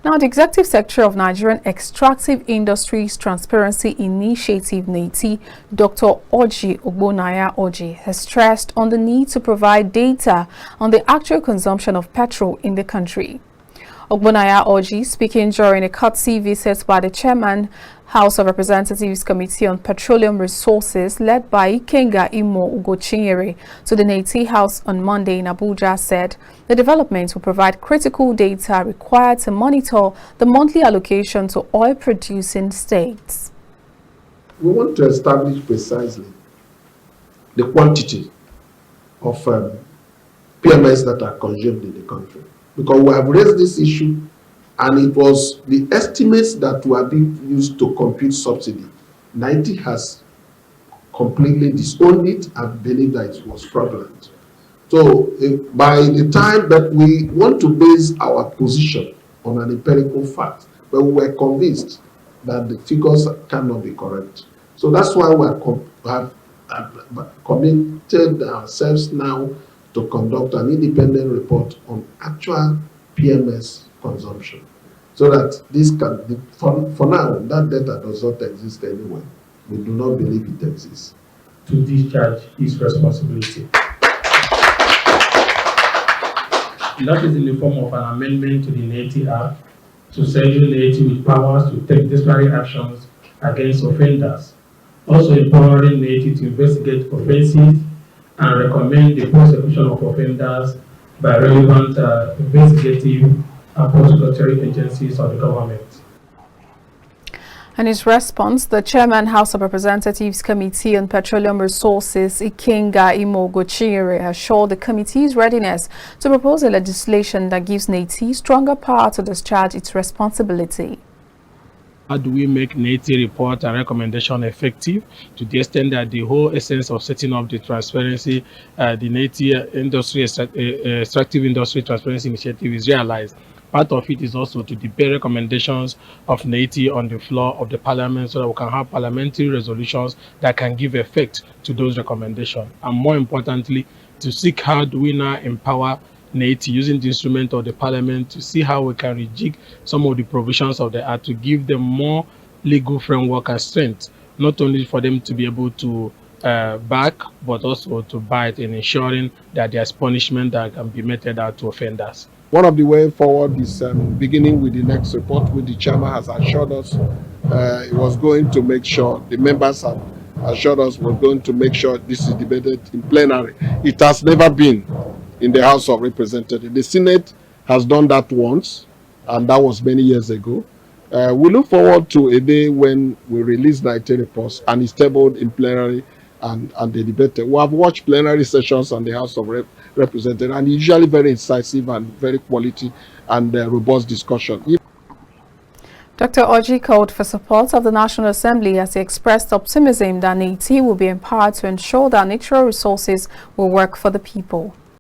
Now, the Executive Secretary of Nigerian Extractive Industries Transparency Initiative, NEITI, Dr. Oji Ogbonaya Oji, has stressed on the need to provide data on the actual consumption of petrol in the country. Ogbonaya Oji, speaking during a courtesy visit by the Chairman, House of Representatives Committee on Petroleum Resources, led by Ikenga Imo Ugochinyere, to the NEITI House on Monday in Abuja, said the development will provide critical data required to monitor the monthly allocation to oil-producing states. We want to establish precisely the quantity of PMS that are consumed in the country, because we have raised this issue, and it was the estimates that were being used to compute subsidy. NEITI has completely disowned it and believed that it was fraudulent. So by the time that we want to base our position on an empirical fact, but we were convinced that the figures cannot be correct. So that's why we have committed ourselves now to conduct an independent report on actual PMS consumption, so that this can be, for now, that data does not exist anywhere. We do not believe it exists. To discharge his responsibility. That is in the form of an amendment to the NEITI Act to schedule NEITI with powers to take disciplinary actions against offenders, also empowering NEITI to investigate offences and recommend the prosecution of offenders by relevant investigative and prosecutory agencies of the government. In his response, the Chairman, House of Representatives Committee on Petroleum Resources, Ikenga Imo Ugochinyere, assured the committee's readiness to propose a legislation that gives NEITI stronger power to discharge its responsibility. How do we make NEITI report and recommendation effective to the extent that the whole essence of setting up the transparency, the NEITI Extractive Industry Transparency Initiative is realized? Part of it is also to debate recommendations of NEITI on the floor of the Parliament, so that we can have parliamentary resolutions that can give effect to those recommendations. And more importantly, to seek how do we now empower NEITI using the instrument of the Parliament to see how we can rejig some of the provisions of the Act to give them more legal framework and strength, not only for them to be able to back, but also to bite in ensuring that there's punishment that can be meted out to offenders. One of the way forward is beginning with the next report, which the chairman has assured us he was going to make sure, the members have assured us we're going to make sure this is debated in plenary. It has never been in the House of Representatives. The Senate has done that once, and that was many years ago. We look forward to a day when we release NEITI reports and it's tabled in plenary and they debate. We have watched plenary sessions on the House of Representatives, and usually very incisive and very quality and robust discussion. Dr. Oji called for support of the National Assembly as he expressed optimism that NEITI will be empowered to ensure that natural resources will work for the people.